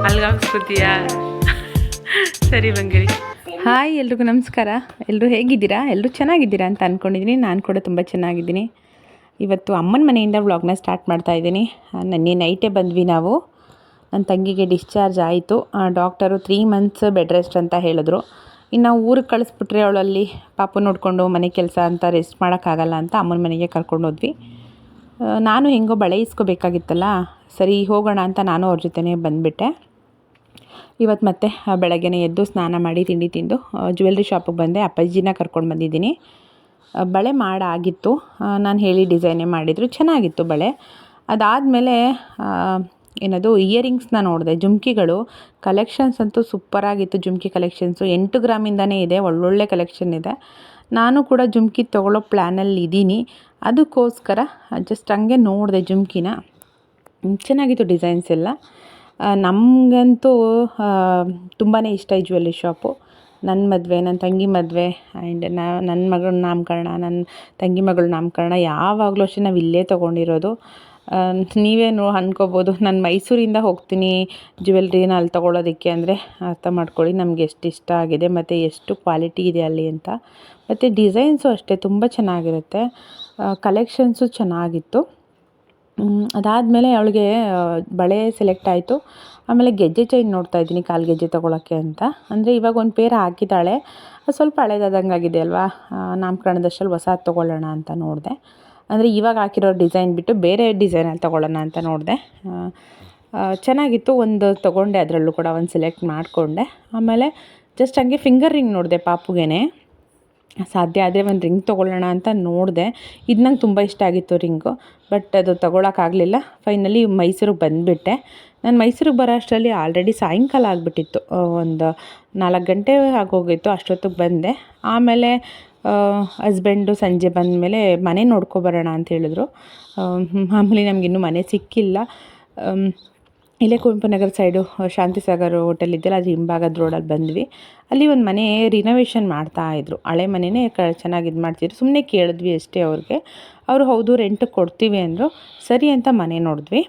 ಅಲ್ಗಾಗ್ಸ್ಕೊತೀಯಾ? ಸರಿ ಬಂಗಿರಿ. ಹಾಯ್, ಎಲ್ರಿಗೂ ನಮಸ್ಕಾರ. ಎಲ್ಲರೂ ಹೇಗಿದ್ದೀರಾ? ಎಲ್ಲರೂ ಚೆನ್ನಾಗಿದ್ದೀರಾ ಅಂತ ಅಂದ್ಕೊಂಡಿದ್ದೀನಿ. ನಾನು ಕೂಡ ತುಂಬ ಚೆನ್ನಾಗಿದ್ದೀನಿ. ಇವತ್ತು ಅಮ್ಮನ ಮನೆಯಿಂದ ವ್ಲಾಗ್ನ ಸ್ಟಾರ್ಟ್ ಮಾಡ್ತಾಯಿದ್ದೀನಿ. ನೆನ್ನೆ ನೈಟೇ ಬಂದ್ವಿ ನಾವು. ನನ್ನ ತಂಗಿಗೆ ಡಿಸ್ಚಾರ್ಜ್ ಆಯಿತು. ಡಾಕ್ಟರು 3 ಮಂತ್ಸ್ ಬೆಡ್ ರೆಸ್ಟ್ ಅಂತ ಹೇಳಿದ್ರು. ಇನ್ನು ನಾವು ಊರಿಗೆ ಕಳಿಸ್ಬಿಟ್ರೆ ಅವಳಲ್ಲಿ ಪಾಪು ನೋಡಿಕೊಂಡು ಮನೆ ಕೆಲಸ ಅಂತ ರೆಸ್ಟ್ ಮಾಡೋಕ್ಕಾಗಲ್ಲ ಅಂತ ಅಮ್ಮನ ಮನೆಗೆ ಕರ್ಕೊಂಡೋದ್ವಿ. ನಾನು ಹೆಂಗೋ ಬಳೆ ಇಸ್ಕೋಬೇಕಾಗಿತ್ತಲ್ಲ, ಸರಿ ಹೋಗೋಣ ಅಂತ ನಾನು ಅವ್ರ ಜೊತೆನೇ ಬಂದುಬಿಟ್ಟೆ. ಇವತ್ತು ಮತ್ತೆ ಬೆಳಗ್ಗೆನೇ ಎದ್ದು ಸ್ನಾನ ಮಾಡಿ ತಿಂಡಿ ತಿಂದು ಜ್ಯುವೆಲ್ರಿ ಶಾಪಿಗೆ ಬಂದೆ. ಅಪ್ಪಾಜಿನ ಕರ್ಕೊಂಡು ಬಂದಿದ್ದೀನಿ. ಬಳೆ ಮಾಡಾಗಿತ್ತು, ನಾನು ಹೇಳಿ ಡಿಸೈನೇ ಮಾಡಿದರು, ಚೆನ್ನಾಗಿತ್ತು ಬಳೆ. ಅದಾದಮೇಲೆ ಏನದು ಇಯರಿಂಗ್ಸ್ನ ನೋಡಿದೆ. ಜುಮ್ಕಿಗಳು ಕಲೆಕ್ಷನ್ಸ್ ಅಂತೂ ಸೂಪರಾಗಿತ್ತು. ಜುಮ್ಕಿ ಕಲೆಕ್ಷನ್ಸು 8 ಗ್ರಾಮಿಂದನೇ ಇದೆ, ಒಳ್ಳೊಳ್ಳೆ ಕಲೆಕ್ಷನ್ ಇದೆ. ನಾನು ಕೂಡ ಜುಮ್ಕಿ ತೊಗೊಳ್ಳೋ ಪ್ಲ್ಯಾನಲ್ಲಿ ಇದ್ದೀನಿ. ಅದಕ್ಕೋಸ್ಕರ ಜಸ್ಟ್ ಹಂಗೆ ನೋಡಿದೆ ಜುಮ್ಕಿನ. ಚೆನ್ನಾಗಿತ್ತು ಡಿಸೈನ್ಸ್ ಎಲ್ಲ. ನಮಗಂತೂ ತುಂಬಾ ಇಷ್ಟ ಈ ಜ್ಯುವೆಲ್ರಿ ಶಾಪು. ನನ್ನ ಮದುವೆ, ನನ್ನ ತಂಗಿ ಮದುವೆ ಆ್ಯಂಡ್ ನನ್ನ ಮಗಳ ನಾಮಕರಣ, ನನ್ನ ತಂಗಿ ಮಗಳ ನಾಮಕರಣ ಯಾವಾಗಲೂ ಅಷ್ಟೇ ನಾವು ಇಲ್ಲೇ ತೊಗೊಂಡಿರೋದು. ನೀವೇನು ಅಂದ್ಕೋಬೋದು, ನಾನು ಮೈಸೂರಿಂದ ಹೋಗ್ತೀನಿ ಜ್ಯುವೆಲ್ರಿನ ಅಲ್ಲಿ ತೊಗೊಳೋದಕ್ಕೆ ಅಂದರೆ ಅರ್ಥ ಮಾಡ್ಕೊಳ್ಳಿ ನಮಗೆ ಎಷ್ಟು ಇಷ್ಟ ಆಗಿದೆ ಮತ್ತು ಎಷ್ಟು ಕ್ವಾಲಿಟಿ ಇದೆ ಅಲ್ಲಿ ಅಂತ. ಮತ್ತು ಡಿಸೈನ್ಸು ಅಷ್ಟೇ ತುಂಬ ಚೆನ್ನಾಗಿರುತ್ತೆ, ಕಲೆಕ್ಷನ್ಸು ಚೆನ್ನಾಗಿತ್ತು. ಅದಾದಮೇಲೆ ಅವಳಿಗೆ ಬಳೆ ಸೆಲೆಕ್ಟ್ ಆಯಿತು. ಆಮೇಲೆ ಗೆಜ್ಜೆ ಚೈನ್ ನೋಡ್ತಾ ಇದ್ದೀನಿ, ಕಾಲು ಗೆಜ್ಜೆ ತೊಗೊಳಕ್ಕೆ ಅಂತ. ಅಂದರೆ ಇವಾಗ ಒಂದು ಪೇರ್ ಹಾಕಿದ್ದಾಳೆ, ಅದು ಸ್ವಲ್ಪ ಹಳೇದಾದಂಗೆ ಆಗಿದೆ ಅಲ್ವಾ, ನಾಮಕರಣದಷ್ಟಲ್ಲಿ ಹೊಸಾದು ತೊಗೊಳ್ಳೋಣ ಅಂತ ನೋಡಿದೆ. ಅಂದರೆ ಇವಾಗ ಹಾಕಿರೋ ಡಿಸೈನ್ ಬಿಟ್ಟು ಬೇರೆ ಡಿಸೈನಲ್ಲಿ ತೊಗೊಳ್ಳೋಣ ಅಂತ ನೋಡಿದೆ. ಚೆನ್ನಾಗಿತ್ತು. ಒಂದು ತೊಗೊಂಡೆ, ಅದರಲ್ಲೂ ಕೂಡ ಒಂದು ಸೆಲೆಕ್ಟ್ ಮಾಡಿಕೊಂಡೆ. ಆಮೇಲೆ ಜಸ್ಟ್ ಹಂಗೆ ಫಿಂಗರ್ ರಿಂಗ್ ನೋಡಿದೆ ಪಾಪುಗೇನೆ. ಸಾಧ್ಯ ಆದರೆ ಒಂದು ರಿಂಗ್ ತೊಗೊಳ್ಳೋಣ ಅಂತ ನೋಡಿದೆ. ಇದು ನಂಗೆ ತುಂಬ ಇಷ್ಟ ಆಗಿತ್ತು ರಿಂಗು, ಬಟ್ ಅದು ತೊಗೊಳಕ್ಕಾಗಲಿಲ್ಲ. ಫೈನಲಿ ಮೈಸೂರಿಗೆ ಬಂದುಬಿಟ್ಟೆ. ನಾನು ಮೈಸೂರಿಗೆ ಬರೋ ಅಷ್ಟರಲ್ಲಿ ಆಲ್ರೆಡಿ ಸಾಯಂಕಾಲ ಆಗಿಬಿಟ್ಟಿತ್ತು, ಒಂದು 4 ಗಂಟೆ ಆಗೋಗಿತ್ತು. ಅಷ್ಟೊತ್ತಿಗೆ ಬಂದೆ. ಆಮೇಲೆ ಹಸ್ಬೆಂಡು ಸಂಜೆ ಬಂದಮೇಲೆ ಮನೆ ನೋಡ್ಕೊಬರೋಣ ಅಂತ ಹೇಳಿದ್ರು. ಮಾಮೂಲಿ ನಮಗಿನ್ನೂ ಮನೆ ಸಿಕ್ಕಿಲ್ಲ. ಇಲ್ಲೇ ಕುವೆಂಪು ನಗರ ಸೈಡು ಶಾಂತಿಸಾಗರ್ ಹೋಟೆಲ್ ಇದೆಯಲ್ಲ, ಅದು ಹಿಂಭಾಗದ ರೋಡಲ್ಲಿ ಬಂದ್ವಿ. ಅಲ್ಲಿ ಒಂದು ಮನೆ ರಿನೋವೇಷನ್ ಮಾಡ್ತಾಯಿದ್ರು. ಹಳೆ ಮನೆಯೇ ಚೆನ್ನಾಗಿ ಇದು ಮಾಡ್ತಿದ್ರು. ಸುಮ್ಮನೆ ಕೇಳಿದ್ವಿ ಅಷ್ಟೇ ಅವ್ರಿಗೆ. ಅವರು ಹೌದು ರೆಂಟಿಗೆ ಕೊಡ್ತೀವಿ ಅಂದರು. ಸರಿ ಅಂತ ಮನೆ ನೋಡಿದ್ವಿ.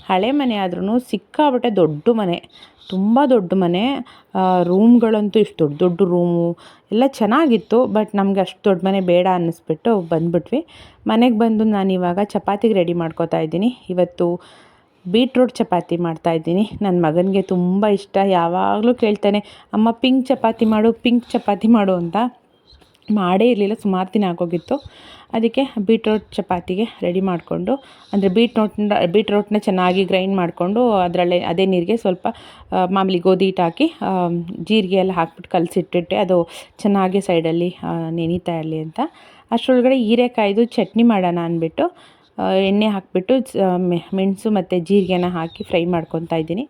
ಹಳೆ ಮನೆ ಆದ್ರೂ ಸಿಕ್ಕಾಬಟ್ಟೆ ದೊಡ್ಡ ಮನೆ, ತುಂಬ ದೊಡ್ಡ ಮನೆ. ರೂಮ್ಗಳಂತೂ ಇಷ್ಟು ದೊಡ್ಡ ದೊಡ್ಡ ರೂಮು ಎಲ್ಲ ಚೆನ್ನಾಗಿತ್ತು. ಬಟ್ ನಮಗೆ ಅಷ್ಟು ದೊಡ್ಡ ಮನೆ ಬೇಡ ಅನ್ನಿಸ್ಬಿಟ್ಟು ಬಂದುಬಿಟ್ವಿ. ಮನೆಗೆ ಬಂದು ನಾನಿವಾಗ ಚಪಾತಿಗೆ ರೆಡಿ ಮಾಡ್ಕೋತಾ ಇದ್ದೀನಿ. ಇವತ್ತು ಬೀಟ್ರೋಟ್ ಚಪಾತಿ ಮಾಡ್ತಾಯಿದ್ದೀನಿ. ನನ್ನ ಮಗನಿಗೆ ತುಂಬ ಇಷ್ಟ. ಯಾವಾಗಲೂ ಕೇಳ್ತಾನೆ, ಅಮ್ಮ ಪಿಂಕ್ ಚಪಾತಿ ಮಾಡು, ಪಿಂಕ್ ಚಪಾತಿ ಮಾಡು ಅಂತ. ಮಾಡೇ ಇರಲಿಲ್ಲ, ಸುಮಾರು ದಿನ ಆಗೋಗಿತ್ತು. ಅದಕ್ಕೆ ಬೀಟ್ರೋಟ್ ಚಪಾತಿಗೆ ರೆಡಿ ಮಾಡಿಕೊಂಡು, ಅಂದರೆ ಬೀಟ್ರೋಟ್ನ ಚೆನ್ನಾಗಿ ಗ್ರೈಂಡ್ ಮಾಡಿಕೊಂಡು ಅದರಲ್ಲೇ ಅದೇ ನೀರಿಗೆ ಸ್ವಲ್ಪ ಮಾಮೂಲಿ ಗೋಧಿ ಹಿಟ್ಟು ಹಾಕಿ ಜೀರಿಗೆ ಎಲ್ಲ ಹಾಕ್ಬಿಟ್ಟು ಕಲಸಿಟ್ಟಿಟ್ಟೆ. ಅದು ಚೆನ್ನಾಗಿ ಸೈಡಲ್ಲಿ ನೆನೀತಾ ಇರಲಿ ಅಂತ. ಅಷ್ಟರೊಳಗಡೆ ಹೀರೆಕಾಯ್ದು ಚಟ್ನಿ ಮಾಡೋಣ ಅಂದ್ಬಿಟ್ಟು ಎಣ್ಣೆ ಹಾಕಿಬಿಟ್ಟು ಮೆಣಸು ಮತ್ತು ಜೀರಿಗೆನ ಹಾಕಿ ಫ್ರೈ ಮಾಡ್ಕೊತಾ ಇದ್ದೀನಿ.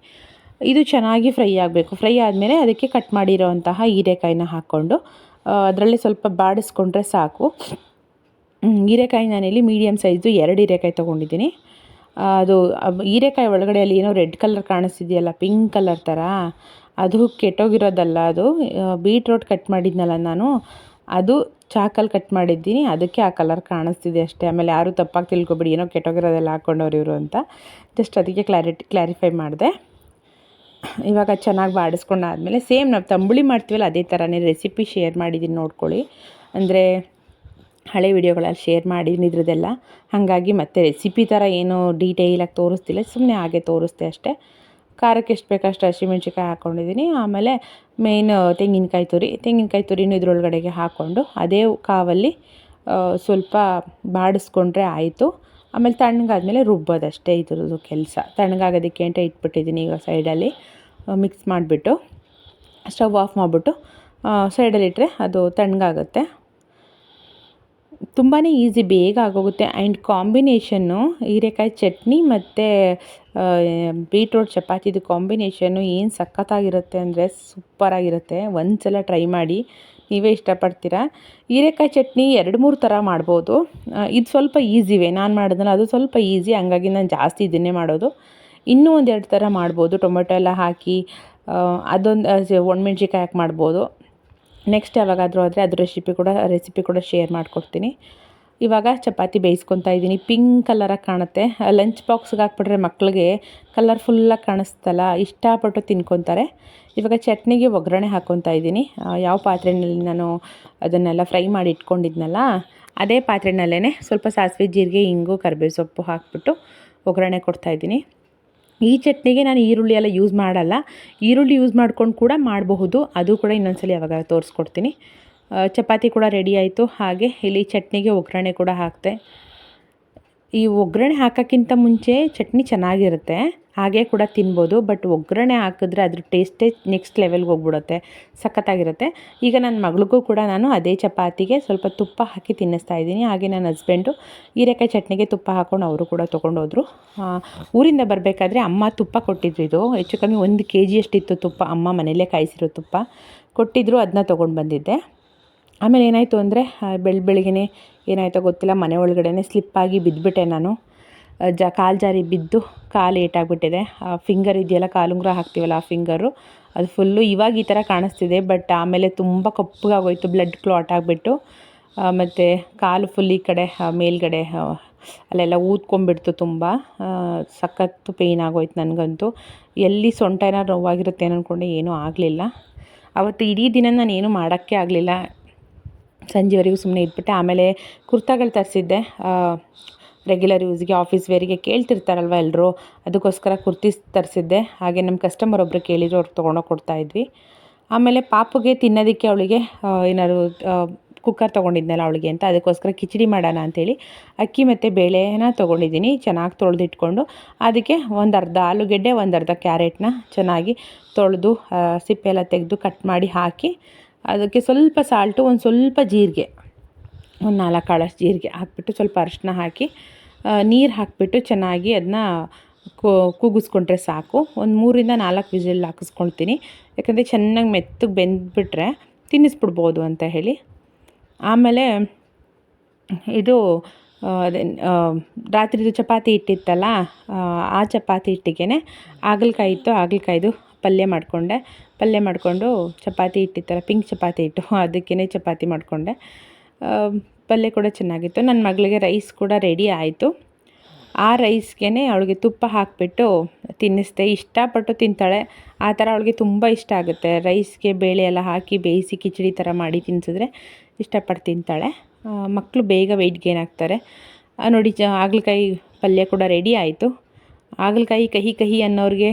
ಇದು ಚೆನ್ನಾಗಿ ಫ್ರೈ ಆಗಬೇಕು. ಫ್ರೈ ಆದಮೇಲೆ ಅದಕ್ಕೆ ಕಟ್ ಮಾಡಿರೋವಂತಹ ಹೀರೆಕಾಯಿನ ಹಾಕ್ಕೊಂಡು ಅದರಲ್ಲಿ ಸ್ವಲ್ಪ ಬಾಡಿಸ್ಕೊಂಡ್ರೆ ಸಾಕು. ಹೀರೆಕಾಯಿ ನಾನಿಲ್ಲಿ ಮೀಡಿಯಮ್ ಸೈಜು 2 ಹೀರೆಕಾಯಿ ತೊಗೊಂಡಿದ್ದೀನಿ. ಅದು ಹೀರೆಕಾಯಿ ಒಳಗಡೆ ಅಲ್ಲಿ ಏನೋ ರೆಡ್ ಕಲರ್ ಕಾಣಿಸ್ತಿದೆಯಲ್ಲ, ಪಿಂಕ್ ಕಲರ್ ಥರ, ಅದು ಕೆಟ್ಟೋಗಿರೋದಲ್ಲ. ಅದು ಬೀಟ್ರೋಟ್ ಕಟ್ ಮಾಡಿದ್ನಲ್ಲ ನಾನು, ಅದು ಚಾಕಲ್ಲಿ ಕಟ್ ಮಾಡಿದ್ದೀನಿ, ಅದಕ್ಕೆ ಆ ಕಲರ್ ಕಾಣಿಸ್ತಿದೆ ಅಷ್ಟೇ. ಆಮೇಲೆ ಯಾರೂ ತಪ್ಪಾಗಿ ತಿಳ್ಕೊಬೇಡಿ, ಏನೋ ಕೆಟ್ಟೋಗಿರೋದೆಲ್ಲ ಹಾಕ್ಕೊಂಡವ್ರು ಇವರು ಅಂತ. ಜಸ್ಟ್ ಅದಕ್ಕೆ ಕ್ಲಾರಿಫೈ ಮಾಡಿದೆ. ಇವಾಗ ಚೆನ್ನಾಗಿ ಬಾಡಿಸ್ಕೊಂಡಾದ್ಮೇಲೆ ಸೇಮ್ ನಾವು ತಂಬುಳಿ ಮಾಡ್ತೀವಲ್ಲ ಅದೇ ಥರನೇ ರೆಸಿಪಿ ಶೇರ್ ಮಾಡಿದ್ದೀನಿ, ನೋಡ್ಕೊಳ್ಳಿ. ಅಂದರೆ ಹಳೆ ವಿಡಿಯೋಗಳಲ್ಲಿ ಶೇರ್ ಮಾಡಿದ್ದೀನಿ ಇದ್ರದ್ದೆಲ್ಲ. ಹಾಗಾಗಿ ಮತ್ತೆ ರೆಸಿಪಿ ಥರ ಏನು ಡೀಟೇಲಾಗಿ ತೋರಿಸ್ತಿಲ್ಲ, ಸುಮ್ಮನೆ ಹಾಗೆ ತೋರಿಸ್ದೆ ಅಷ್ಟೇ. ಖಾರಕ್ಕೆ ಎಷ್ಟು ಬೇಕಷ್ಟು ಹಸಿಮೆಣ್ಸಿಕಾಯಿ ಹಾಕ್ಕೊಂಡಿದ್ದೀನಿ. ಆಮೇಲೆ ಮೇಯ್ನ್ ತೆಂಗಿನಕಾಯಿ ತುರಿನೂ ಇದ್ರೊಳಗಡೆಗೆ ಹಾಕ್ಕೊಂಡು ಅದೇ ಕಾವಲ್ಲಿ ಸ್ವಲ್ಪ ಬಾಡಿಸ್ಕೊಂಡ್ರೆ ಆಯಿತು. ಆಮೇಲೆ ತಣ್ಣಗಾದ್ಮೇಲೆ ರುಬ್ಬೋದಷ್ಟೇ ಇದ್ರದ್ದು ಕೆಲಸ. ತಣ್ಣಗಾಗೋದಕ್ಕೆ ಅಂತ ಇಟ್ಬಿಟ್ಟಿದ್ದೀನಿ. ಈಗ ಸೈಡಲ್ಲಿ ಮಿಕ್ಸ್ ಮಾಡಿಬಿಟ್ಟು ಸ್ಟವ್ ಆಫ್ ಮಾಡಿಬಿಟ್ಟು ಸೈಡಲ್ಲಿಟ್ಟರೆ ಅದು ತಣ್ಣಗಾಗುತ್ತೆ. ತುಂಬಾ ಈಸಿ, ಬೇಗ ಆಗೋಗುತ್ತೆ. ಆ್ಯಂಡ್ ಕಾಂಬಿನೇಷನ್ನು ಹೀರೆಕಾಯಿ ಚಟ್ನಿ ಮತ್ತು ಬೀಟ್ರೋಟ್ ಚಪಾತಿದು ಕಾಂಬಿನೇಷನ್ನು ಏನು ಸಖತ್ತಾಗಿರುತ್ತೆ ಅಂದರೆ ಸೂಪರಾಗಿರುತ್ತೆ. ಒಂದು ಸಲ ಟ್ರೈ ಮಾಡಿ, ನೀವೇ ಇಷ್ಟಪಡ್ತೀರಾ. ಹೀರೆಕಾಯಿ ಚಟ್ನಿ 2-3 ಥರ ಮಾಡ್ಬೋದು. ಇದು ಸ್ವಲ್ಪ ಈಸಿವೇ, ನಾನು ಮಾಡಿದ್ನಲ್ಲ ಅದು ಸ್ವಲ್ಪ ಈಸಿ, ಹಂಗಾಗಿ ನಾನು ಜಾಸ್ತಿ ಇದನ್ನೇ ಮಾಡೋದು. ಇನ್ನೂ 1-2 ಥರ ಮಾಡ್ಬೋದು. ಟೊಮೆಟೊ ಎಲ್ಲ ಹಾಕಿ ಅದೊಂದು ಒಣಮೆಣ್ಸಿಕಾಯಿ ಹಾಕಿ ಮಾಡ್ಬೋದು. ನೆಕ್ಸ್ಟ್ ಯಾವಾಗಾದರೂ ಆದರೆ ಅದು ರೆಸಿಪಿ ಕೂಡ ಶೇರ್ ಮಾಡಿಕೊಡ್ತೀನಿ. ಇವಾಗ ಚಪಾತಿ ಬೇಯಿಸ್ಕೊತಾ ಇದ್ದೀನಿ. ಪಿಂಕ್ ಕಲರಾಗಿ ಕಾಣುತ್ತೆ. ಲಂಚ್ ಬಾಕ್ಸ್ಗೆ ಹಾಕ್ಬಿಟ್ರೆ ಮಕ್ಕಳಿಗೆ ಕಲರ್ಫುಲ್ಲಾಗಿ ಕಾಣಿಸ್ತಲ್ಲ, ಇಷ್ಟಪಟ್ಟು ತಿನ್ಕೊತಾರೆ. ಇವಾಗ ಚಟ್ನಿಗೆ ಒಗ್ಗರಣೆ ಹಾಕ್ಕೊತಾ ಇದ್ದೀನಿ. ಯಾವ ಪಾತ್ರೆಯಲ್ಲಿ ನಾನು ಅದನ್ನೆಲ್ಲ ಫ್ರೈ ಮಾಡಿ ಇಟ್ಕೊಂಡಿದ್ನಲ್ಲ ಅದೇ ಪಾತ್ರೆಯಲ್ಲೇ ಸ್ವಲ್ಪ ಸಾಸಿವೆ, ಜೀರಿಗೆ, ಇಂಗು, ಕರಿಬೇವು ಸೊಪ್ಪು ಹಾಕ್ಬಿಟ್ಟು ಒಗ್ಗರಣೆ ಕೊಡ್ತಾಯಿದ್ದೀನಿ. ಈ ಚಟ್ನಿಗೆ ನಾನು ಈರುಳ್ಳಿ ಎಲ್ಲ ಯೂಸ್ ಮಾಡಲ್ಲ. ಈರುಳ್ಳಿ ಯೂಸ್ ಮಾಡ್ಕೊಂಡು ಕೂಡ ಮಾಡಬಹುದು. ಅದು ಕೂಡ ಇನ್ನೊಂದ್ಸಲ ಯಾವಾಗ ತೋರಿಸ್ಕೊಡ್ತೀನಿ. ಚಪಾತಿ ಕೂಡ ರೆಡಿ ಆಯಿತು. ಹಾಗೆ ಇಲ್ಲಿ ಚಟ್ನಿಗೆ ಒಗ್ಗರಣೆ ಕೂಡ ಹಾಕಿದೆ. ಈ ಒಗ್ಗರಣೆ ಹಾಕೋಕ್ಕಿಂತ ಮುಂಚೆ ಚಟ್ನಿ ಚೆನ್ನಾಗಿರುತ್ತೆ, ಹಾಗೆ ಕೂಡ ತಿನ್ಬೋದು. ಬಟ್ ಒಗ್ಗರಣೆ ಹಾಕಿದ್ರೆ ಅದ್ರ ಟೇಸ್ಟೇ ನೆಕ್ಸ್ಟ್ ಲೆವೆಲ್ಗೆ ಹೋಗ್ಬಿಡುತ್ತೆ, ಸಖತ್ತಾಗಿರುತ್ತೆ. ಈಗ ನನ್ನ ಮಗಳಿಗೂ ಕೂಡ ನಾನು ಅದೇ ಚಪಾತಿಗೆ ಸ್ವಲ್ಪ ತುಪ್ಪ ಹಾಕಿ ತಿನ್ನಿಸ್ತಾ ಇದ್ದೀನಿ. ಹಾಗೆ ನನ್ನ ಹಸ್ಬೆಂಡು ಹೀರೆಕಾಯಿ ಚಟ್ನಿಗೆ ತುಪ್ಪ ಹಾಕ್ಕೊಂಡು ಅವರು ಕೂಡ ತೊಗೊಂಡೋದ್ರು. ಊರಿಂದ ಬರಬೇಕಾದ್ರೆ ಅಮ್ಮ ತುಪ್ಪ ಕೊಟ್ಟಿದ್ರು. ಇದು ಹೆಚ್ಚು ಕಮ್ಮಿ 1 kg ಅಷ್ಟಿತ್ತು ತುಪ್ಪ. ಅಮ್ಮ ಮನೆಯಲ್ಲೇ ಕಾಯಿಸಿರೋ ತುಪ್ಪ ಕೊಟ್ಟಿದ್ದರು, ಅದನ್ನ ತೊಗೊಂಡು ಬಂದಿದ್ದೆ. ಆಮೇಲೆ ಏನಾಯಿತು ಅಂದರೆ ಬೆಳಗ್ಗೆನೇ ಏನಾಯಿತೋ ಗೊತ್ತಿಲ್ಲ, ಮನೆ ಒಳಗಡೆ ಸ್ಲಿಪ್ಪಾಗಿ ಬಿದ್ದುಬಿಟ್ಟೆ ನಾನು. ಕಾಲು ಜಾರಿ ಬಿದ್ದು ಕಾಲು ಏಟಾಗಿಬಿಟ್ಟಿದೆ. ಫಿಂಗರ್ ಇದೆಯಲ್ಲ, ಕಾಲುಂಗುರ ಹಾಕ್ತೀವಲ್ಲ ಆ ಫಿಂಗರು, ಅದು ಫುಲ್ಲು ಇವಾಗ ಈ ಥರ ಕಾಣಿಸ್ತಿದೆ. ಬಟ್ ಆಮೇಲೆ ತುಂಬ ಕಪ್ಪಗಾಗೋಯ್ತು, ಬ್ಲಡ್ ಕ್ಲಾಟ್ ಆಗಿಬಿಟ್ಟು. ಮತ್ತು ಕಾಲು ಫುಲ್ ಈ ಕಡೆ ಮೇಲ್ಗಡೆ ಅಲ್ಲೆಲ್ಲ ಊದ್ಕೊಂಡ್ಬಿಡ್ತು. ತುಂಬ ಸಖತ್ತು ಪೇಯ್ನ್ ಆಗೋಯ್ತು ನನಗಂತೂ. ಎಲ್ಲಿ ಸೊಂಟ ಏನಾದ್ರು ನೋವಾಗಿರುತ್ತೆ ಅಂದ್ಕೊಂಡೆ, ಏನೂ ಆಗಲಿಲ್ಲ. ಅವತ್ತು ಇಡೀ ದಿನ ನಾನು ಏನೂ ಮಾಡೋಕ್ಕೆ ಆಗಲಿಲ್ಲ. ಸಂಜೆವರೆಗೂ ಸುಮ್ಮನೆ ಇದ್ಬಿಟ್ಟೆ. ಆಮೇಲೆ ಕುರ್ತಾಗಳು ತರಿಸಿದ್ದೆ, ರೆಗ್ಯುಲರ್ ಯೂಸ್ಗೆ, ಆಫೀಸ್ ವೇರಿಗೆ ಕೇಳ್ತಿರ್ತಾರಲ್ವ ಎಲ್ಲರೂ, ಅದಕ್ಕೋಸ್ಕರ ಕುರ್ತೀಸ್ ತರಿಸಿದ್ದೆ. ಹಾಗೆ ನಮ್ಮ ಕಸ್ಟಮರ್ ಒಬ್ಬರು ಕೇಳಿದ್ರು, ಅವ್ರಿಗೆ ತೊಗೊಂಡೋಗಿ ಕೊಡ್ತಾಯಿದ್ವಿ. ಆಮೇಲೆ ಪಾಪುಗೆ ತಿನ್ನೋದಕ್ಕೆ ಅವಳಿಗೆ ಏನಾದ್ರು ಕುಕ್ಕರ್ ತೊಗೊಂಡಿದ್ನಲ್ಲ ಅವಳಿಗೆ ಅಂತ, ಅದಕ್ಕೋಸ್ಕರ ಕಿಚಡಿ ಮಾಡೋಣ ಅಂಥೇಳಿ ಅಕ್ಕಿ ಮತ್ತು ಬೇಳೆನ ತೊಗೊಂಡಿದ್ದೀನಿ. ಚೆನ್ನಾಗಿ ತೊಳೆದಿಟ್ಕೊಂಡು ಅದಕ್ಕೆ ಒಂದು ಅರ್ಧ ಆಲೂಗೆಡ್ಡೆ, ಒಂದು ಅರ್ಧ ಕ್ಯಾರೆಟ್ನ ಚೆನ್ನಾಗಿ ತೊಳೆದು ಸಿಪ್ಪೆ ಎಲ್ಲ ತೆಗೆದು ಕಟ್ ಮಾಡಿ ಹಾಕಿ, ಅದಕ್ಕೆ ಸ್ವಲ್ಪ ಸಾಲ್ಟು, ಒಂದು ಸ್ವಲ್ಪ ಜೀರಿಗೆ, ಒಂದು 4 ಕಾಳಷ್ಟು ಜೀರಿಗೆ ಹಾಕಿಬಿಟ್ಟು ಸ್ವಲ್ಪ ಅರಿಶಿನ ಹಾಕಿ ನೀರು ಹಾಕಿಬಿಟ್ಟು ಚೆನ್ನಾಗಿ ಅದನ್ನ ಕೂಗಿಸ್ಕೊಂಡ್ರೆ ಸಾಕು. ಒಂದು 3ರಿಂದ 4 ವಿಸಿಲ್ ಹಾಕಿಸ್ಕೊಳ್ತೀನಿ. ಯಾಕಂದರೆ ಚೆನ್ನಾಗಿ ಮೆತ್ತಗೆ ಬೆಂದುಬಿಟ್ರೆ ತಿನ್ನಿಸ್ಬಿಡ್ಬೋದು ಅಂತ ಹೇಳಿ. ಆಮೇಲೆ ಇದು ಅದೇ ರಾತ್ರಿದು ಚಪಾತಿ ಹಿಟ್ಟಿತ್ತಲ್ಲ, ಆ ಚಪಾತಿ ಹಿಟ್ಟಿಗೆ ಹಾಗಲಕಾಯಿ ಇತ್ತು, ಹಾಗಲಕಾಯ್ದು ಪಲ್ಯ ಮಾಡಿಕೊಂಡು ಚಪಾತಿ ಹಿಟ್ಟಿತ್ತಲ್ಲ, ಪಿಂಕ್ ಚಪಾತಿ ಹಿಟ್ಟು, ಅದಕ್ಕೇ ಚಪಾತಿ ಮಾಡಿಕೊಂಡೆ. ಪಲ್ಯ ಕೂಡ ಚೆನ್ನಾಗಿತ್ತು. ನನ್ನ ಮಗಳಿಗೆ ರೈಸ್ ಕೂಡ ರೆಡಿ ಆಯಿತು. ಆ ರೈಸ್ಗೆ ಅವಳಿಗೆ ತುಪ್ಪ ಹಾಕಿಬಿಟ್ಟು ತಿನ್ನಿಸ್ದೆ. ಇಷ್ಟಪಟ್ಟು ತಿಂತಾಳೆ. ಆ ಥರ ಅವಳಿಗೆ ತುಂಬ ಇಷ್ಟ ಆಗುತ್ತೆ. ರೈಸ್ಗೆ ಬೇಳೆ ಎಲ್ಲ ಹಾಕಿ ಬೇಯಿಸಿ ಕಿಚಡಿ ಥರ ಮಾಡಿ ತಿನ್ನಿಸಿದ್ರೆ ಇಷ್ಟಪಟ್ಟು ತಿಂತಾಳೆ. ಮಕ್ಕಳು ಬೇಗ ವೆಯ್ಟ್ ಗೇನ್ ಆಗ್ತಾರೆ. ನೋಡಿ, ಹಾಗಲಕಾಯಿ ಪಲ್ಯ ಕೂಡ ರೆಡಿ ಆಯಿತು. ಹಾಗಲಕಾಯಿ ಕಹಿ ಕಹಿ ಅನ್ನೋರಿಗೆ,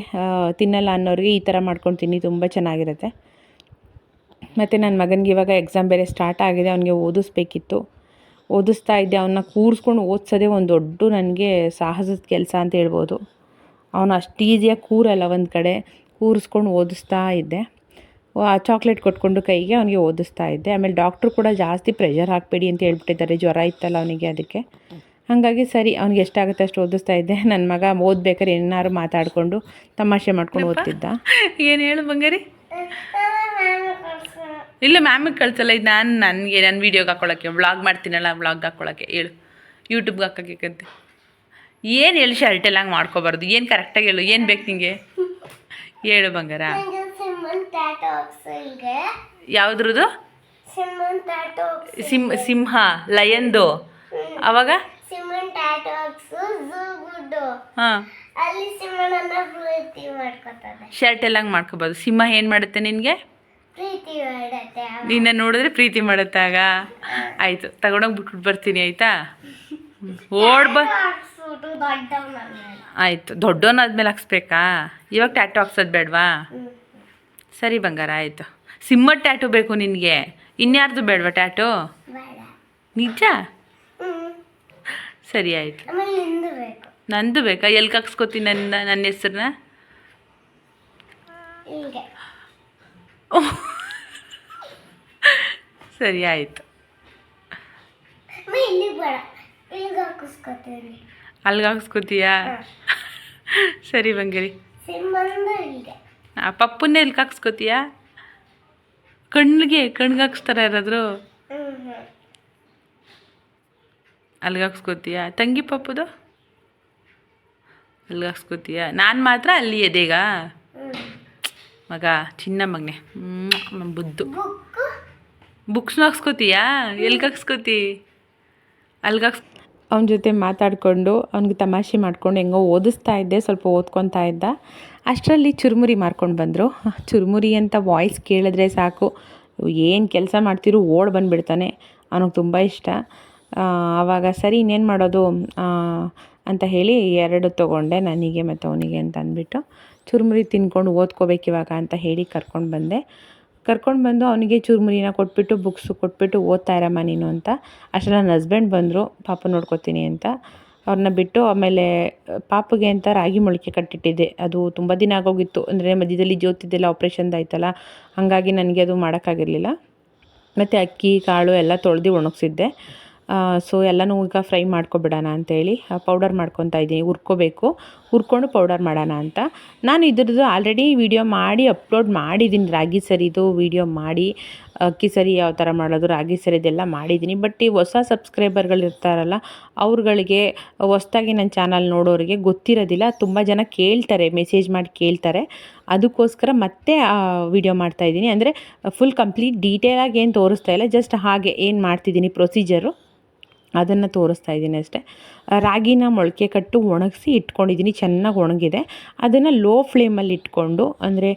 ತಿನ್ನಲ್ಲ ಅನ್ನೋರಿಗೆ ಈ ಥರ ಮಾಡ್ಕೊಂಡು ತಿನ್ನಿ, ತುಂಬ ಚೆನ್ನಾಗಿರುತ್ತೆ. ಮತ್ತು ನನ್ನ ಮಗನಿಗೆ ಇವಾಗ ಎಕ್ಸಾಮ್ ಬೇರೆ ಸ್ಟಾರ್ಟ್ ಆಗಿದೆ. ಅವನಿಗೆ ಓದಿಸ್ತಾ ಇದ್ದೆ. ಅವನ್ನ ಕೂರಿಸ್ಕೊಂಡು ಓದಿಸೋದೇ ಒಂದು ದೊಡ್ಡ ನನಗೆ ಸಾಹಸದ ಕೆಲಸ ಅಂತ ಹೇಳ್ಬೋದು. ಅವನು ಅಷ್ಟು ಈಸಿಯಾಗಿ ಕೂರಲ್ಲ, ಒಂದು ಕಡೆ ಕೂರಿಸ್ಕೊಂಡು ಓದಿಸ್ತಾ ಇದ್ದೆ. ಚಾಕ್ಲೇಟ್ ಕೊಟ್ಕೊಂಡು ಕೈಗೆ ಅವನಿಗೆ ಓದಿಸ್ತಾ ಇದ್ದೆ. ಆಮೇಲೆ ಡಾಕ್ಟ್ರು ಕೂಡ ಜಾಸ್ತಿ ಪ್ರೆಷರ್ ಹಾಕಬೇಡಿ ಅಂತ ಹೇಳ್ಬಿಟ್ಟಿದ್ದಾರೆ, ಜ್ವರ ಇತ್ತಲ್ಲ ಅವನಿಗೆ, ಅದಕ್ಕೆ. ಹಾಗಾಗಿ ಸರಿ, ಅವ್ನಿಗೆ ಎಷ್ಟಾಗುತ್ತೆ ಅಷ್ಟು ಓದಿಸ್ತಾ ಇದ್ದೆ. ನನ್ನ ಮಗ ಓದ್ಬೇಕಾದ್ರೆ ಏನಾದ್ರು ಮಾತಾಡಿಕೊಂಡು ತಮಾಷೆ ಮಾಡ್ಕೊಂಡು ಓದ್ತಿದ್ದ. ಏನು ಹೇಳು ಬಂಗಾರಿ? ಇಲ್ಲ, ಮ್ಯಾಮಿಗೆ ಕಳ್ಸಲ್ಲ, ಇದು ನನಗೆ ನನ್ನ ವೀಡಿಯೋಗೆ ಹಾಕ್ಕೊಳ್ಳೋಕ್ಕೆ, ವ್ಲಾಗ್ ಮಾಡ್ತೀನಲ್ಲ, ವ್ಲಾಗ್ ಹಾಕ್ಕೊಳ್ಳೋಕ್ಕೆ ಹೇಳು, ಯೂಟ್ಯೂಬ್ಗೆ ಹಾಕೋಕ್ಕಂತೆ. ಏನು ಹೇಳು, ಶರ್ಟೆಲ್ಲ ಹಂಗೆ ಮಾಡ್ಕೋಬಾರ್ದು. ಏನು ಕರೆಕ್ಟಾಗಿ ಹೇಳು, ಏನು ಬೇಕು ನಿಂಗೆ ಹೇಳು ಬಂಗಾರ. ಯಾವುದ್ರದ್ದು? ಸಿಂಹ, ಲಯನ್ದು. ಅವಾಗ ಹಾಂ, ಶರ್ಟ್ ಎಲ್ಲ ಹಂಗೆ ಮಾಡ್ಕೋಬಾರ್ದು. ಸಿಂಹ ಏನು ಮಾಡುತ್ತೆ ನಿನಗೆ? ನಿನ್ನ ನೋಡಿದ್ರೆ ಪ್ರೀತಿ ಮಾಡುತ್ತಾಗ. ಆಯಿತು, ತಗೊಂಡೋಗಿ ಬಿಟ್ಬಿಟ್ಟು ಬರ್ತೀನಿ, ಆಯಿತಾ? ಆಯಿತು, ದೊಡ್ಡವನಾದ್ಮೇಲೆ ಹಾಕ್ಸ್ಬೇಕಾ? ಇವಾಗ ಟ್ಯಾಟು ಹಾಕ್ಸೋದು ಬೇಡವಾ? ಸರಿ ಬಂಗಾರ, ಆಯಿತು. ಸಿಂಹದ ಟ್ಯಾಟು ಬೇಕು ನಿನಗೆ, ಇನ್ಯಾರ್ದು ಬೇಡವಾ ಟ್ಯಾಟು? ನಿಜ? ಸರಿ, ಆಯಿತು. ನಂದು ಬೇಕಾ? ಎಲ್ಲಿ ಹಾಕ್ಸ್ಕೊತೀನಿ ನನ್ನ ಹೆಸ್ರನ್ನ? ಸರಿ, ಆಯಿತು. ಅಲ್ಲಿಗೆ ಹಾಕ್ಸ್ಕೊತೀಯಾ? ಸರಿ ಬಂಗಾರಿ. ಪಪ್ಪನ್ನೇ ಎಲ್ಲಿ ಹಾಕ್ಸ್ಕೊತೀಯಾ? ಕಣ್ಣಿಗೆ ಹಾಕ್ಸ್ತಾರ ಯಾರಾದರೂ? ಅಲ್ಲಿಗೆ ಹಾಕ್ಸ್ಕೊತೀಯಾ? ತಂಗಿ ಪಪ್ಪದು ಅಲ್ಲಿಗೆ ಹಾಕ್ಸ್ಕೊತೀಯಾ? ನಾನು ಮಾತ್ರ ಅಲ್ಲಿ ಎದೆಗ? ಮಗ, ಚಿನ್ನ ಮಗನೆ, ಬುದ್ದು. ಬುಕ್ಸ್ನ ಹಾಕ್ಸ್ಕೊತೀಯಾ? ಎಲ್ಲಿಗೆ ಹಾಕ್ಸ್ಕೊತಿ? ಅವನ ಜೊತೆ ಮಾತಾಡಿಕೊಂಡು ಅವ್ನಿಗೆ ತಮಾಷೆ ಮಾಡ್ಕೊಂಡು ಹೆಂಗೋ ಓದಿಸ್ತಾ ಇದ್ದೆ, ಸ್ವಲ್ಪ ಓದ್ಕೊತಾ ಇದ್ದ. ಅಷ್ಟರಲ್ಲಿ ಚುರುಮುರಿ ಮಾರ್ಕೊಂಡು ಬಂದರು. ಚುರುಮುರಿ ಅಂತ ವಾಯ್ಸ್ ಕೇಳಿದ್ರೆ ಸಾಕು, ಏನು ಕೆಲಸ ಮಾಡ್ತಿರೋ ಓಡ್ ಬಂದುಬಿಡ್ತಾನೆ. ಅವನಿಗೆ ತುಂಬ ಇಷ್ಟ. ಆವಾಗ ಸರಿ ಇನ್ನೇನು ಮಾಡೋದು ಅಂತ ಹೇಳಿ 2 ತೊಗೊಂಡೆ, ನನಗೆ ಮತ್ತು ಅವನಿಗೆ ಅಂತ ಅಂದ್ಬಿಟ್ಟು. ಚುರುಮುರಿ ತಿನ್ಕೊಂಡು ಓದ್ಕೋಬೇಕಿವಾಗ ಅಂತ ಹೇಳಿ ಕರ್ಕೊಂಡು ಬಂದು ಅವನಿಗೆ ಚುರುಮುರಿನ ಕೊಟ್ಬಿಟ್ಟು ಬುಕ್ಸು ಕೊಟ್ಬಿಟ್ಟು ಓದ್ತಾ ಇರಮ್ಮ ನೀನು ಅಂತ. ಅಷ್ಟರಲ್ಲಿ ನನ್ನ ಹಸ್ಬೆಂಡ್ ಬಂದರು ಪಾಪ ನೋಡ್ಕೋತೀನಿ ಅಂತ. ಅವ್ರನ್ನ ಬಿಟ್ಟು ಆಮೇಲೆ ಪಾಪಗೆ ಅಂತ ರಾಗಿ ಮೊಳಕೆ ಕಟ್ಟಿಟ್ಟಿದ್ದೆ. ಅದು ತುಂಬ ದಿನ ಆಗೋಗಿತ್ತು, ಅಂದರೆ ಮಧ್ಯದಲ್ಲಿ ಜ್ಯೋತಿದ್ದೆಲ್ಲ ಆಪ್ರೇಷನ್ದಾಯ್ತಲ್ಲ, ಹಾಗಾಗಿ ನನಗೆ ಅದು ಮಾಡೋಕ್ಕಾಗಿರಲಿಲ್ಲ. ಮತ್ತು ಅಕ್ಕಿ ಕಾಳು ಎಲ್ಲ ತೊಳೆದು ಒಣಗಿಸಿದ್ದೆ. ಸೊ ಎಲ್ಲನೂ ಈಗ ಫ್ರೈ ಮಾಡ್ಕೊಬಿಡೋಣ ಅಂತೇಳಿ ಪೌಡರ್ ಮಾಡ್ಕೊತಾ ಇದ್ದೀನಿ. ಹುರ್ಕೊಂಡು ಪೌಡರ್ ಮಾಡೋಣ ಅಂತ. ನಾನು ಇದ್ರದ್ದು ಆಲ್ರೆಡಿ ವಿಡಿಯೋ ಮಾಡಿ ಅಪ್ಲೋಡ್ ಮಾಡಿದ್ದೀನಿ, ರಾಗಿ ಸರಿದು ವಿಡಿಯೋ ಮಾಡಿ, ಅಕ್ಕಿ ಸರಿ ಯಾವ ಥರ ಮಾಡೋದು, ರಾಗಿ ಸರಿದೆಲ್ಲ ಮಾಡಿದ್ದೀನಿ. ಬಟ್ ಈ ಹೊಸ ಸಬ್ಸ್ಕ್ರೈಬರ್ಗಳು ಇರ್ತಾರಲ್ಲ, ಅವ್ರುಗಳಿಗೆ ಹೊಸ್ದಾಗಿ ನನ್ನ ಚಾನಲ್ ನೋಡೋರಿಗೆ ಗೊತ್ತಿರೋದಿಲ್ಲ. ತುಂಬ ಜನ ಕೇಳ್ತಾರೆ, ಮೆಸೇಜ್ ಮಾಡಿ ಕೇಳ್ತಾರೆ. ಅದಕ್ಕೋಸ್ಕರ ಮತ್ತೆ ವಿಡಿಯೋ ಮಾಡ್ತಾಯಿದ್ದೀನಿ. ಅಂದರೆ ಫುಲ್ ಕಂಪ್ಲೀಟ್ ಡೀಟೇಲಾಗಿ ಏನು ತೋರಿಸ್ತಾ ಇಲ್ಲ, ಜಸ್ಟ್ ಹಾಗೆ ಏನು ಮಾಡ್ತಿದ್ದೀನಿ ಪ್ರೊಸೀಜರು ಅದನ್ನು ತೋರಿಸ್ತಾ ಇದ್ದೀನಿ ಅಷ್ಟೇ. ರಾಗಿನ ಮೊಳಕೆ ಕಟ್ಟು ಒಣಗಿಸಿ ಇಟ್ಕೊಂಡಿದ್ದೀನಿ, ಚೆನ್ನಾಗಿ ಒಣಗಿದೆ. ಅದನ್ನು ಲೋ ಫ್ಲೇಮಲ್ಲಿ ಇಟ್ಕೊಂಡು, ಅಂದರೆ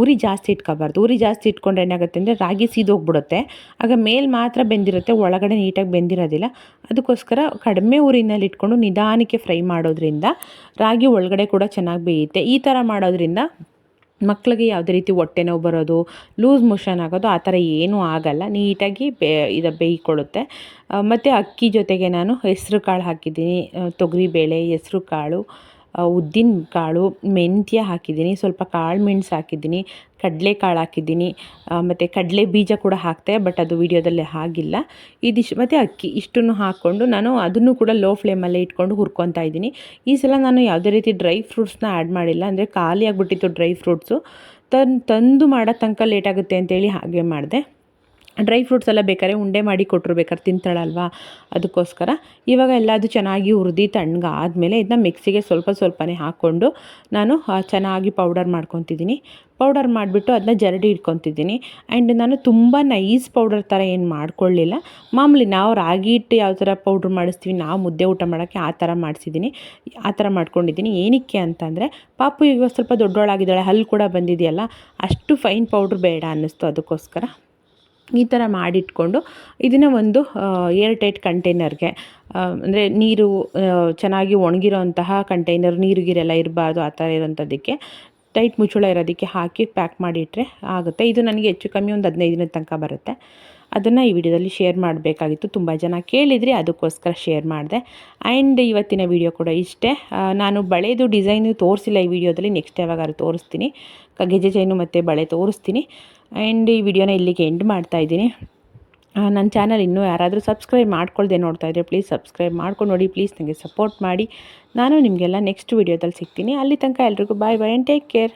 ಉರಿ ಜಾಸ್ತಿ ಇಟ್ಕೋಬಾರ್ದು. ಉರಿ ಜಾಸ್ತಿ ಇಟ್ಕೊಂಡ್ರೆ ಏನಾಗುತ್ತೆ ಅಂದರೆ ರಾಗಿ ಸೀದೋಗ್ಬಿಡುತ್ತೆ. ಆಗ ಮೇಲೆ ಮಾತ್ರ ಬೆಂದಿರುತ್ತೆ, ಒಳಗಡೆ ನೀಟಾಗಿ ಬೆಂದಿರೋದಿಲ್ಲ. ಅದಕ್ಕೋಸ್ಕರ ಕಡಿಮೆ ಉರಿನಲ್ಲಿ ಇಟ್ಕೊಂಡು ನಿಧಾನಕ್ಕೆ ಫ್ರೈ ಮಾಡೋದ್ರಿಂದ ರಾಗಿ ಒಳಗಡೆ ಕೂಡ ಚೆನ್ನಾಗಿ ಬೇಯುತ್ತೆ. ಈ ಥರ ಮಾಡೋದ್ರಿಂದ ಮಕ್ಕಳಿಗೆ ಯಾವುದೇ ರೀತಿ ಹೊಟ್ಟೆ ನೋವು ಬರೋದು, ಲೂಸ್ ಮೋಷನ್ ಆಗೋದು ಆ ಥರ ಏನೂ ಆಗಲ್ಲ. ನೀಟಾಗಿ ಬೇಯ್ಕೊಳ್ಳುತ್ತೆ. ಮತ್ತು ಅಕ್ಕಿ ಜೊತೆಗೆ ನಾನು ಹೆಸರು ಕಾಳು ಹಾಕಿದ್ದೀನಿ, ತೊಗರಿಬೇಳೆ, ಹೆಸರು ಕಾಳು, ಉದ್ದಿನ ಕಾಳು, ಮೆಂತ್ಯ ಹಾಕಿದ್ದೀನಿ, ಸ್ವಲ್ಪ ಕಾಳು ಮೆಣಸು ಹಾಕಿದ್ದೀನಿ, ಕಡಲೆಕಾಳು ಹಾಕಿದ್ದೀನಿ, ಮತ್ತು ಕಡಲೆ ಬೀಜ ಕೂಡ ಹಾಕ್ತೆ, ಬಟ್ ಅದು ವೀಡಿಯೋದಲ್ಲಿ ಆಗಿಲ್ಲ. ಇದಿಷ್ಟು ಮತ್ತು ಅಕ್ಕಿ ಇಷ್ಟನ್ನು ಹಾಕ್ಕೊಂಡು ನಾನು ಅದನ್ನು ಕೂಡ ಲೋ ಫ್ಲೇಮಲ್ಲೇ ಇಟ್ಕೊಂಡು ಹುರ್ಕೊತಾ ಇದ್ದೀನಿ. ಈ ಸಲ ನಾನು ಯಾವುದೇ ರೀತಿ ಡ್ರೈ ಫ್ರೂಟ್ಸ್ನ ಆ್ಯಡ್ ಮಾಡಿಲ್ಲ, ಅಂದರೆ ಖಾಲಿ ಆಗಿಬಿಟ್ಟಿತ್ತು ಡ್ರೈ ಫ್ರೂಟ್ಸು. ತಂದು ಮಾಡೋ ತನಕ ಲೇಟಾಗುತ್ತೆ ಅಂತೇಳಿ ಹಾಗೆ ಮಾಡಿದೆ. ಡ್ರೈ ಫ್ರೂಟ್ಸ್ ಎಲ್ಲ ಬೇಕಾದ್ರೆ ಉಂಡೆ ಮಾಡಿ ಕೊಟ್ಟರು, ಬೇಕಾದ್ರೆ ತಿಂತಾಳಲ್ವ, ಅದಕ್ಕೋಸ್ಕರ. ಇವಾಗ ಎಲ್ಲದು ಚೆನ್ನಾಗಿ ಹುರಿದು ತಣ್ಣಗಾದ್ಮೇಲೆ ಇದನ್ನ ಮಿಕ್ಸಿಗೆ ಸ್ವಲ್ಪನೇ ಹಾಕ್ಕೊಂಡು ನಾನು ಚೆನ್ನಾಗಿ ಪೌಡರ್ ಮಾಡ್ಕೊತಿದ್ದೀನಿ. ಪೌಡರ್ ಮಾಡಿಬಿಟ್ಟು ಅದನ್ನ ಜರಡಿ ಇಟ್ಕೊತಿದ್ದೀನಿ. ಆ್ಯಂಡ್ ನಾನು ತುಂಬ ನೈಸ್ ಪೌಡರ್ ಥರ ಏನು ಮಾಡ್ಕೊಳ್ಳಿಲ್ಲ. ಮಾಮೂಲಿ ನಾವು ರಾಗಿ ಹಿಟ್ಟು ಯಾವ ಥರ ಪೌಡ್ರ್ ಮಾಡಿಸ್ತೀವಿ ನಾವು ಮುದ್ದೆ ಊಟ ಮಾಡೋಕ್ಕೆ, ಆ ಥರ ಆ ಥರ ಮಾಡ್ಕೊಂಡಿದ್ದೀನಿ. ಏನಕ್ಕೆ ಅಂತಂದರೆ ಪಾಪು ಈಗ ಸ್ವಲ್ಪ ದೊಡ್ಡೋಳಾಗಿದ್ದಾಳೆ, ಹಲ್ಲು ಕೂಡ ಬಂದಿದೆಯಲ್ಲ, ಅಷ್ಟು ಫೈನ್ ಪೌಡ್ರ್ ಬೇಡ ಅನ್ನಿಸ್ತು. ಅದಕ್ಕೋಸ್ಕರ ಈ ಥರ ಮಾಡಿಟ್ಕೊಂಡು ಇದನ್ನು ಒಂದು ಏರ್ ಟೈಟ್ ಕಂಟೈನರ್ಗೆ, ಅಂದರೆ ನೀರು ಚೆನ್ನಾಗಿ ಒಣಗಿರೋ ಅಂತಹ ಕಂಟೈನರ್, ನೀರು ಗೀರೆಲ್ಲ ಇರಬಾರ್ದು ಆ ಥರ ಇರೋಂಥದ್ದಕ್ಕೆ ಟೈಟ್ ಮುಚ್ಚಳ ಇರೋದಕ್ಕೆ ಹಾಕಿ ಪ್ಯಾಕ್ ಮಾಡಿಟ್ರೆ ಆಗುತ್ತೆ. ಇದು ನನಗೆ ಹೆಚ್ಚು ಕಮ್ಮಿ ಒಂದು 15 ದಿನದ ತನಕ ಬರುತ್ತೆ. ಅದನ್ನು ಈ ವಿಡಿಯೋದಲ್ಲಿ ಶೇರ್ ಮಾಡಬೇಕಾಗಿತ್ತು, ತುಂಬ ಜನ ಕೇಳಿದ್ರಿ, ಅದಕ್ಕೋಸ್ಕರ ಶೇರ್ ಮಾಡಿದೆ. ಆ್ಯಂಡ್ ಇವತ್ತಿನ ವಿಡಿಯೋ ಕೂಡ ಇಷ್ಟೇ. ನಾನು ಬಳೆದು ಡಿಸೈನು ತೋರಿಸಿಲ್ಲ ಈ ವಿಡಿಯೋದಲ್ಲಿ, ನೆಕ್ಸ್ಟ್ ಯಾವಾಗಾದ್ರು ತೋರಿಸ್ತೀನಿ. ಗೆಜೆ ಚೈನು ಮತ್ತು ಬಳೆ ತೋರಿಸ್ತೀನಿ. ಆ್ಯಂಡ್ ಈ ವಿಡಿಯೋನ ಇಲ್ಲಿಗೆ ಎಂಡ್ ಮಾಡ್ತಾಯಿದ್ದೀನಿ. ನನ್ನ ಚಾನಲ್ ಇನ್ನೂ ಯಾರಾದರೂ ಸಬ್ಸ್ಕ್ರೈಬ್ ಮಾಡ್ಕೊಳ್ದೆ ನೋಡ್ತಾಯಿದ್ರೆ ಪ್ಲೀಸ್ ಸಬ್ಸ್ಕ್ರೈಬ್ ಮಾಡ್ಕೊಂಡು ನೋಡಿ, ಪ್ಲೀಸ್ ನನಗೆ ಸಪೋರ್ಟ್ ಮಾಡಿ. ನಾನು ನಿಮಗೆಲ್ಲ ನೆಕ್ಸ್ಟ್ ವಿಡಿಯೋದಲ್ಲಿ ಸಿಗ್ತೀನಿ. ಅಲ್ಲಿ ತನಕ ಎಲ್ರಿಗೂ ಬಾಯ್ ಆ್ಯಂಡ್ ಟೇಕ್ ಕೇರ್.